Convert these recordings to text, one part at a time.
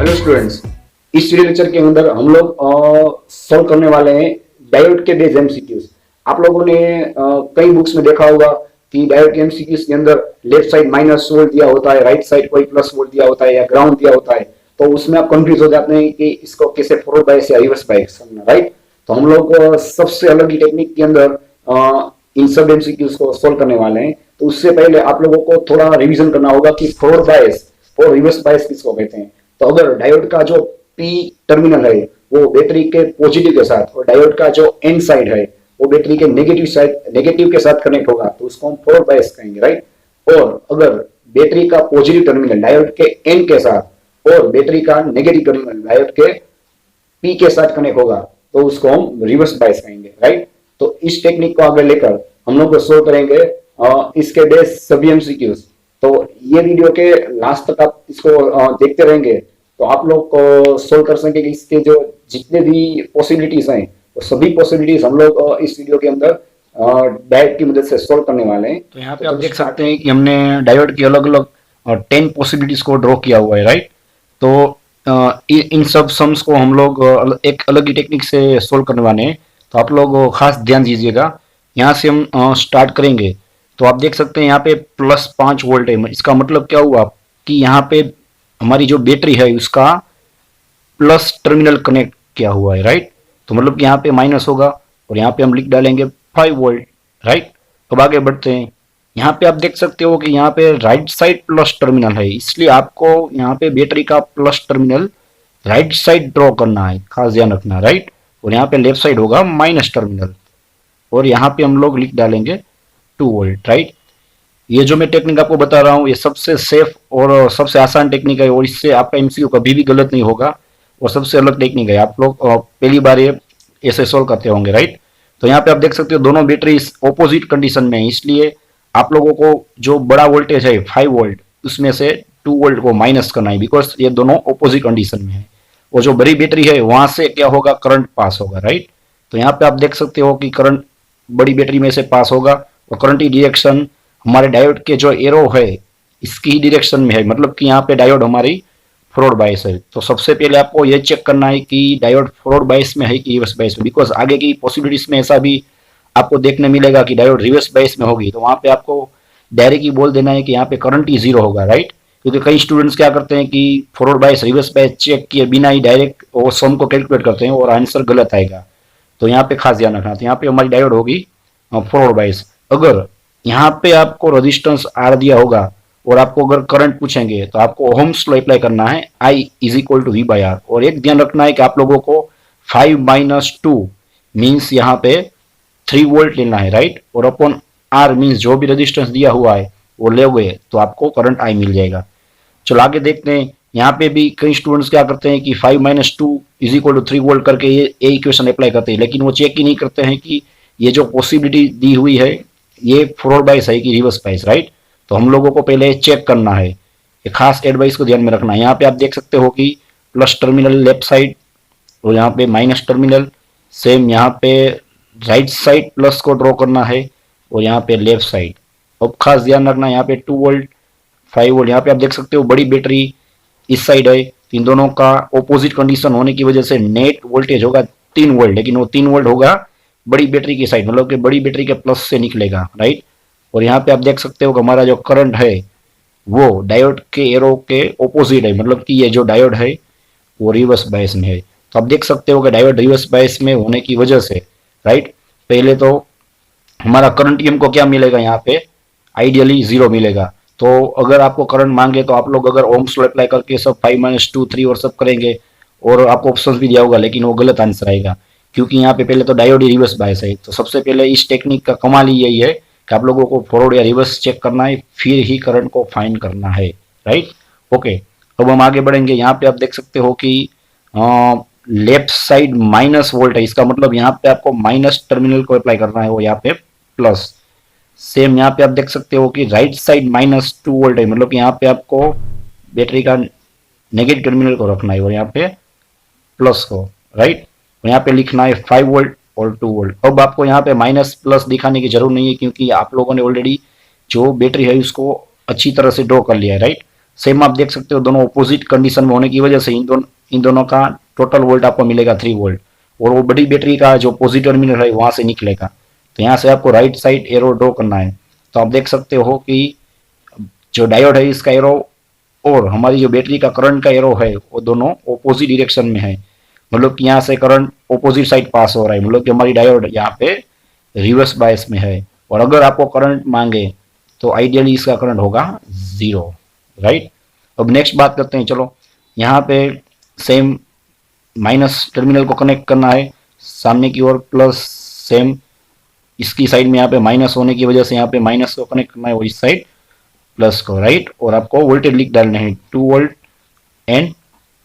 Hello students, इस video lecture के अंदर हम लोग सॉल्व करने वाले हैं डायोड के बेस एमसीक्यूज। आप लोगों ने कई बुक्स में देखा होगा कि डायोड के एमसीक्यूज के अंदर लेफ्ट साइड माइनस वोल्ट दिया होता है, राइट साइड कोई प्लस वोल्ट दिया होता है या ग्राउंड दिया होता है। तो उसमें आप कंफ्यूज हो जाते हैं कि इसको कैसे फॉरवर्ड बायस या रिवर्स बायस करना, राइट। तो हम लोग सबसे अलग ही टेक्निक के अंदर इन सब एमसीक्यूज को सॉल्व करने वाले हैं। तो उससे पहले आप लोगों को थोड़ा रिवीजन करना होगा कि फॉरवर्ड बायस और रिवर्स बायस किसको कहते हैं। तो अगर डायोड का जो पी टर्मिनल है वो बैटरी के पॉजिटिव के साथ और डायोड का जो एन साइड है वो बैटरी के नेगेटिव के साथ कनेक्ट होगा तो उसको हम फॉरवर्ड बायस कहेंगे, राइट। और अगर बैटरी का पॉजिटिव टर्मिनल डायोड के एन के साथ और बैटरी का नेगेटिव टर्मिनल डायोड के पी के साथ कनेक्ट होगा तो उसको हम रिवर्स बायस कहेंगे, राइट। तो इस टेक्निक को आगे लेकर हम लोग सोल्व करेंगे इसके बेस सभी एमसीक्यूज। तो ये वीडियो के लास्ट तक आप इसको देखते रहेंगे तो आप लोग को सोल्व कर सकेंगे। इसके जो जितने भी पॉसिबिलिटीज हैं वो सभी पॉसिबिलिटीज हम लोग इस वीडियो के अंदर डायोड की मदद से सोल्व करने वाले हैं। तो यहाँ पे आप देख सकते हैं कि हमने डायोड की अलग अलग 10 पॉसिबिलिटीज को ड्रॉ किया हुआ है, राइट। तो इन सब सम्स को हम लोग एक अलग ही टेक्निक से सोल्व करने वाले हैं। तो आप लोग खास ध्यान दीजिएगा। यहाँ से हम स्टार्ट करेंगे तो आप देख सकते हैं यहाँ पे +5 वोल्ट है। इसका मतलब क्या हुआ कि यहाँ पे हमारी जो बैटरी है उसका प्लस टर्मिनल कनेक्ट किया हुआ है, राइट। तो मतलब कि यहाँ पे माइनस होगा और यहाँ पे हम लिख डालेंगे 5 वोल्ट, राइट। अब आगे बढ़ते हैं। यहाँ पे आप देख सकते हो कि यहाँ पे राइट साइड प्लस टर्मिनल है, इसलिए आपको यहाँ पे बैटरी का plus terminal right side draw करना है, खास ध्यान रखना, राइट। और यहाँ पे लेफ्ट साइड होगा माइनस टर्मिनल और यहाँ पे हम लोग लिख डालेंगे 2 वोल्ट, राइट। ये जो मैं टेक्निक आपको बता रहा हूँ ये सबसे सेफ और सबसे आसान टेक्निक है और इससे आपका एमसीक्यू कभी भी गलत नहीं होगा और सबसे अलग टेक्निक है। आप लोग पहली बार ये ऐसे सोल्व करते होंगे, राइट। तो यहाँ पे आप देख सकते हो दोनों बैटरी ऑपोजिट कंडीशन में है, इसलिए आप लोगों को जो बड़ा वोल्टेज है 5 वोल्ट उसमें से 2 वोल्ट को माइनस करना है, बिकॉज ये दोनों ऑपोजिट कंडीशन में है। और जो बड़ी बैटरी है वहां से क्या होगा, करंट पास होगा, राइट। तो यहाँ पे आप देख सकते हो कि करंट बड़ी बैटरी में से पास होगा और करंट की डायरेक्शन हमारे डायोड के जो एरो है इसकी ही डायरेक्शन में है, मतलब कि यहाँ पे डायोड हमारी फॉरवर्ड बायस है। तो सबसे पहले आपको ये चेक करना है कि डायोड फॉरवर्ड बायस में है कि रिवर्स बायस में, बिकॉज आगे की पॉसिबिलिटीज में ऐसा भी आपको देखने मिलेगा कि डायोड रिवर्स बायस में होगी तो वहां पे आपको डायरेक्ट ही बोल देना है कि यहाँ पे करंट ही 0 होगा, राइट। क्योंकि कई स्टूडेंट्स क्या करते हैं कि forward bias reverse bias check किए बिना ही डायरेक्ट वो सम को कैलकुलेट करते हैं और आंसर गलत आएगा। तो यहाँ पे खास ध्यान रखना। तो यहाँ पे हमारी डायोड होगी फॉरवर्ड बायस। अगर यहाँ पे आपको रेजिस्टेंस आर दिया होगा और आपको अगर करंट पूछेंगे तो आपको ओहम्स लॉ अप्लाई करना है, I = V/R। और एक ध्यान रखना है कि आप लोगों को 5 - 2 मीन्स यहाँ पे 3 वोल्ट लेना है, राइट। और अपॉन R मीन्स जो भी रेजिस्टेंस दिया हुआ है वो ले हुए तो आपको करंट I मिल जाएगा। चलो आगे देखते हैं। यहाँ पे भी कई स्टूडेंट्स क्या करते हैं कि 5 - 2 = 3 वोल्ट करके ये इक्वेशन अप्लाई करते हैं, लेकिन वो चेक ही नहीं करते हैं कि ये जो पॉसिबिलिटी दी हुई है ये फॉरवर्ड बायस है कि रिवर्स बायस, राइट। तो हम लोगों को पहले चेक करना है, ये खास एडवाइस को ध्यान में रखना है। यहाँ पे आप देख सकते हो कि प्लस टर्मिनल लेफ्ट साइड और यहाँ पे माइनस टर्मिनल, सेम यहाँ पे राइट साइड प्लस को ड्रॉ करना है और यहाँ पे लेफ्ट साइड। अब खास ध्यान रखना, यहाँ पे 2 वोल्ट 5 वोल्ट। यहाँ पे आप देख सकते हो बड़ी बैटरी इस साइड है, इन दोनों का ऑपोजिट कंडीशन होने की वजह से नेट वोल्टेज होगा 3 वोल्ट, लेकिन वो 3 वोल्ट होगा बड़ी बैटरी की साइड, मतलब कि बड़ी बैटरी के प्लस से निकलेगा, राइट। और यहाँ पे आप देख सकते हो कि हमारा जो करंट है वो डायोड के एरो के ऑपोजिट है, मतलब कि ये जो डायोड है वो रिवर्स बायस में है। तो आप देख सकते हो कि डायोड रिवर्स बायस में होने की वजह से, राइट, पहले तो हमारा करंट हमको क्या मिलेगा, यहाँ पे आइडियली 0 मिलेगा। तो अगर आपको करंट मांगे तो आप लोग अगर ओम्स लॉ अप्लाई करके सब 5 - 2 3 और सब करेंगे और आपको ऑप्शन भी दिया होगा, लेकिन वो गलत आंसर आएगा क्योंकि यहाँ पे पहले तो डायोड ही रिवर्स बायस है। तो सबसे पहले इस टेक्निक का कमाल ही यही है कि आप लोगों को फॉरवर्ड या रिवर्स चेक करना है, फिर ही करंट को फाइंड करना है, राइट। ओके, अब हम आगे बढ़ेंगे। यहाँ पे आप देख सकते हो कि लेफ्ट साइड माइनस वोल्ट है, इसका मतलब यहाँ पे आपको माइनस टर्मिनल को अप्लाई करना है और यहाँ पे प्लस। सेम यहाँ पे आप देख सकते हो कि राइट साइड -2 वोल्ट है, मतलब कि यहाँ पे आपको बैटरी का नेगेटिव टर्मिनल को रखना है और यहाँ पे प्लस को, राइट। और यहाँ पे लिखना है 5 वोल्ट और 2 वोल्ट। अब आपको यहाँ पे माइनस प्लस दिखाने की जरूरत नहीं है क्योंकि आप लोगों ने ऑलरेडी जो बैटरी है उसको अच्छी तरह से ड्रॉ कर लिया है, राइट। सेम आप देख सकते हो दोनों ऑपोजिट कंडीशन में होने की वजह से इन दोनों का टोटल वोल्ट आपको मिलेगा 3 वोल्ट, और वो बड़ी बैटरी का जो पॉजिटिव टर्मिनल है वहां से निकलेगा। तो यहाँ से आपको राइट साइड एरो ड्रॉ करना है। तो आप देख सकते हो कि जो डायोड है इसका एरो और हमारी जो बैटरी का करंट का एरो है वो दोनों ऑपोजिट डायरेक्शन में है, मतलब कि यहाँ से करंट ऑपोजिट साइड पास हो रहा है, मतलब कि हमारी डायोड यहाँ पे रिवर्स बायस में है। और अगर आपको करंट मांगे तो आइडियली इसका करंट होगा 0, राइट। अब नेक्स्ट बात करते हैं, चलो यहाँ पे सेम माइनस टर्मिनल को कनेक्ट करना है सामने की ओर, प्लस सेम इसकी साइड में यहाँ पे माइनस होने की वजह से यहाँ पे माइनस को कनेक्ट करना है और इस साइड प्लस को, राइट। और आपको वोल्टेज लिख डालने हैं 2 वोल्ट एंड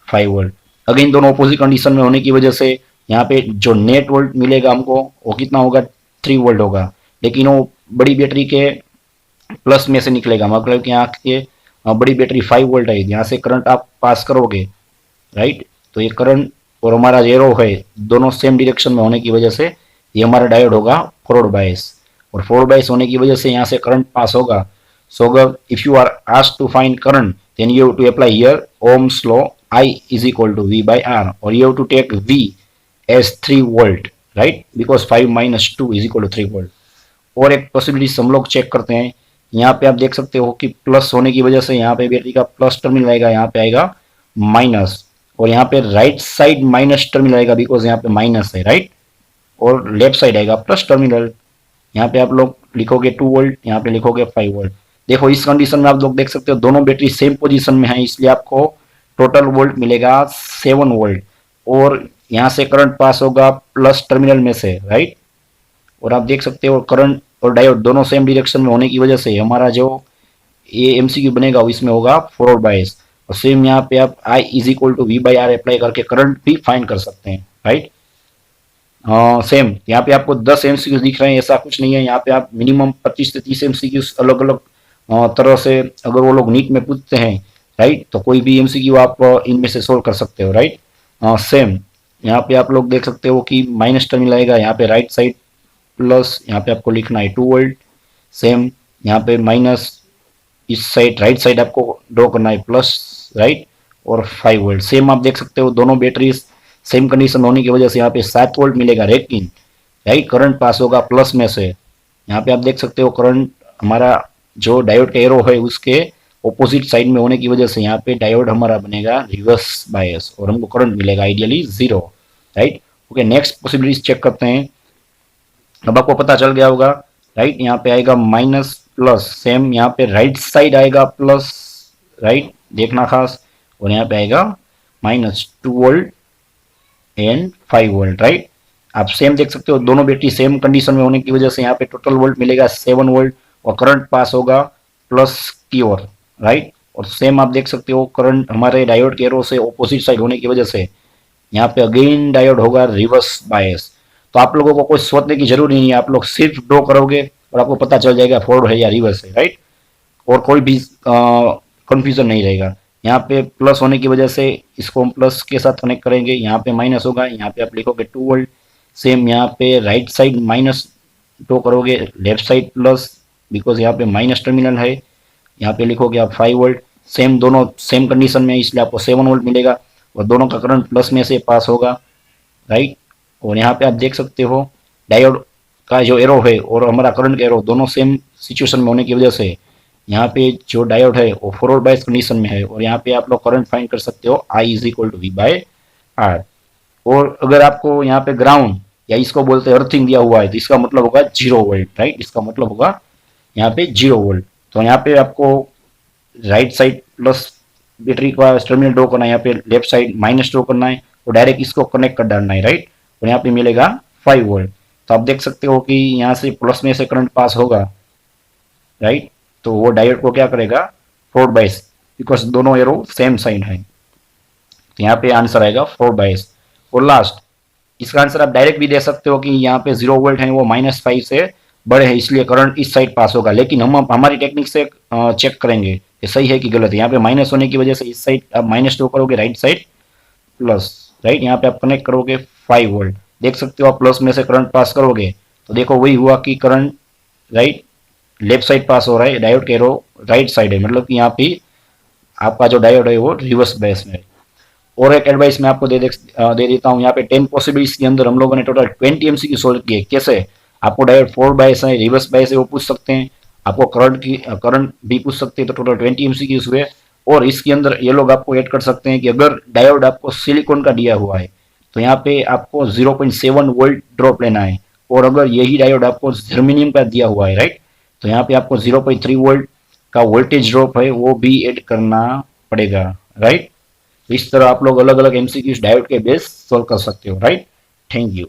5 वोल्ट। अगेन दोनों अपोजिट कंडीशन में होने की वजह से यहाँ पे जो नेट वोल्ट मिलेगा हमको वो कितना होगा, 3 वोल्ट होगा, लेकिन वो बड़ी बैटरी के प्लस में से निकलेगा, मतलब कि यहाँ के बड़ी बैटरी 5 वोल्ट है, यहाँ से करंट आप पास करोगे, राइट। तो ये करंट और हमारा एरो है दोनों सेम डायरेक्शन में होने की वजह से ये हमारा डायोड होगा फॉरवर्ड बायस, और फॉरवर्ड बायस होने की वजह से यहाँ से करंट पास होगा। सो अगर if you are asked to find current then you have to apply here Ohm's law I is equal to V by R, or you have to take V as 3 volt, right, because 5 minus 2 is equal to 3 volt। और एक possibility हम लोग check करते हैं, यहाँ पे आप देख सकते हो कि प्लस होने की वजह से यहाँ पे बैटरी का प्लस टर्मिनल आएगा, यहाँ पे आएगा माइनस, और यहाँ पे राइट साइड माइनस टर्मिनल आएगा बिकॉज यहाँ पे माइनस है, राइट, और लेफ्ट साइड आएगा प्लस टर्मिनल। यहाँ पे आप लोग लिखोगे 2 वोल्ट, यहाँ पे लिखोगे 5 वोल्ट। देखो इस कंडीशन में आप लोग देख सकते हो दोनों बैटरी सेम पोजीशन में है, इसलिए आपको टोटल वोल्ट मिलेगा 7 वोल्ट, और यहाँ से करंट पास होगा प्लस टर्मिनल में से, राइट। और आप देख सकते हो करंट और डायोड दोनों सेम डायरेक्शन में होने की वजह से हमारा जो ये एमसीक्यू बनेगा इसमें होगा फॉरवर्ड बायस। और सेम यहाँ पे आप I is equal to V by R apply करके करंट भी फाइंड कर सकते हैं, राइट। सेम यहाँ पे आपको 10 एमसीक्यूज दिख रहे हैं, ऐसा कुछ नहीं है, यहाँ पे आप मिनिमम 25 से 30 एमसीक्यूज अलग अलग तरह से अगर वो लोग नीट में पूछते हैं, राइट, तो कोई भी एमसीक्यू आप इनमें से सोल्व कर सकते हो, राइट। सेम यहाँ पे आप लोग देख सकते हो कि माइनस टर्मिनल आएगा, यहाँ पे राइट साइड प्लस, यहाँ पे आपको लिखना है 2 वोल्ट। सेम यहाँ पे माइनस, इस साइड राइट साइड आपको ड्रॉ करना है प्लस, राइट, और 5 वोल्ट। सेम आप देख सकते हो दोनों बैटरीज सेम कंडीशन होने की वजह से यहाँ पे 7 वोल्ट मिलेगा रेकिंग, राइट, करंट पास होगा प्लस में से। यहाँ पे आप देख सकते हो करंट हमारा जो डायोड का एरो है उसके ऑपोजिट साइड में होने की वजह से यहाँ पे डायोड हमारा बनेगा रिवर्स बायस और हमको करंट मिलेगा ideally 0, right. Okay, next possibilities check करते हैं। अब आपको पता चल गया होगा, राइट, यहाँ पे आएगा माइनस प्लस, सेम यहाँ पे राइट साइड आएगा प्लस, राइट, देखना खास, और यहाँ पे आएगा minus 2 volt and 5 volt, right. आप सेम देख सकते हो दोनों बैटरी सेम कंडीशन में होने की वजह से यहाँ पे टोटल वोल्ट मिलेगा 7 वोल्ट और करंट पास होगा प्लस की ओर, राइट। और सेम आप देख सकते हो करंट हमारे डायोड के एरो से ऑपोजिट साइड होने की वजह से यहाँ पे अगेन डायोड होगा रिवर्स बायस। तो आप लोगों को कोई सोचने की जरूरत नहीं है, आप लोग सिर्फ ड्रॉ करोगे और आपको पता चल जाएगा फॉरवर्ड है या रिवर्स है, राइट, और कोई भी कंफ्यूजन नहीं रहेगा। यहाँ पे प्लस होने की वजह से इसको हम प्लस के साथ कनेक्ट करेंगे, यहाँ पे माइनस होगा, यहाँ पे आप लिखोगे 2 वोल्ट। सेम यहाँ पे राइट साइड माइनस ड्रॉ करोगे, लेफ्ट साइड प्लस, बिकॉज यहाँ पे माइनस टर्मिनल है, यहाँ पे लिखोगे आप 5 वोल्ट। सेम दोनों सेम कंडीशन में इसलिए आपको 7 वोल्ट मिलेगा और दोनों का करंट प्लस में से पास होगा, राइट। और यहाँ पे आप देख सकते हो डायोड का जो एरो है और हमारा करंट का एरो दोनों सेम सिचुएशन में होने की वजह से यहाँ पे जो डायोड है वो फॉरवर्ड बायस कंडीशन में है और यहाँ पे आप लोग करंट फाइंड कर सकते हो I is equal to V by R. और अगर आपको यहाँ पे ग्राउंड या इसको बोलते हैं अर्थिंग दिया हुआ है तो इसका मतलब होगा 0 वोल्ट, राइट, इसका मतलब होगा यहाँ पे 0 वोल्ट। तो यहाँ पे आपको राइट साइड प्लस बैटरी का टर्मिनल ड्रॉ करना है, यहाँ पे लेफ्ट साइड माइनस ड्रॉ करना है और डायरेक्ट इसको कनेक्ट कर डालना है, राइट, और यहाँ पे मिलेगा 5 वोल्ट। तो आप देख सकते हो कि यहाँ से प्लस में से करंट पास होगा, राइट, तो वो डायोड को क्या करेगा फॉरवर्ड बायस, बिकॉज दोनों एरो सेम साइड है, तो यहाँ पे आंसर आएगा फॉरवर्ड बायस। और लास्ट इसका आंसर आप डायरेक्ट भी दे सकते हो कि यहाँ पे 0 वोल्ट है वो -5 से बड़े हैं इसलिए करंट इस साइड पास होगा, लेकिन हम हमारी टेक्निक से चेक करेंगे ये सही है कि गलत है। यहाँ पे माइनस होने की वजह से इस साइड आप माइनस ड्रॉ करोगे, राइट साइड प्लस, राइट, यहाँ पे आप कनेक्ट करोगे 5 वोल्ट। देख सकते हो आप प्लस में से करंट पास करोगे तो देखो वही हुआ कि करंट राइट लेफ्ट साइड पास हो रहा है, डायोड के एरो राइट साइड है, मतलब कि यहाँ पे आपका जो डायोड है वो रिवर्स बायस में। और एक एडवाइस मैं आपको दे देता हूँ, यहाँ पे 10 पॉसिबिलिटीज के अंदर हम लोगों ने टोटल 20 एमसीक्यू सोल्व किए। कैसे? आपको डायोड 4 बायस है, रिवर्स बायस है, वो पूछ सकते हैं। आपको करंट भी पूछ सकते हैं, तो टोटल 20 एमसीक्यूज हुए। और इसके अंदर ये लोग आपको ऐड कर सकते हैं कि अगर डायोड आपको सिलिकॉन का दिया हुआ है तो यहाँ पे आपको 0.7 वोल्ट ड्रॉप लेना है। और अगर यही डायोड आपको जर्मेनियम का दिया हुआ है, राइट, तो यहाँ पे आपको 0.3 वोल्ट का वोल्टेज ड्रॉप है वो भी ऐड करना पड़ेगा, राइट। तो इस तरह आप लोग अलग अलग एमसीक्यूज डायोड के बेस सॉल्व कर सकते हो, राइट। Thank you.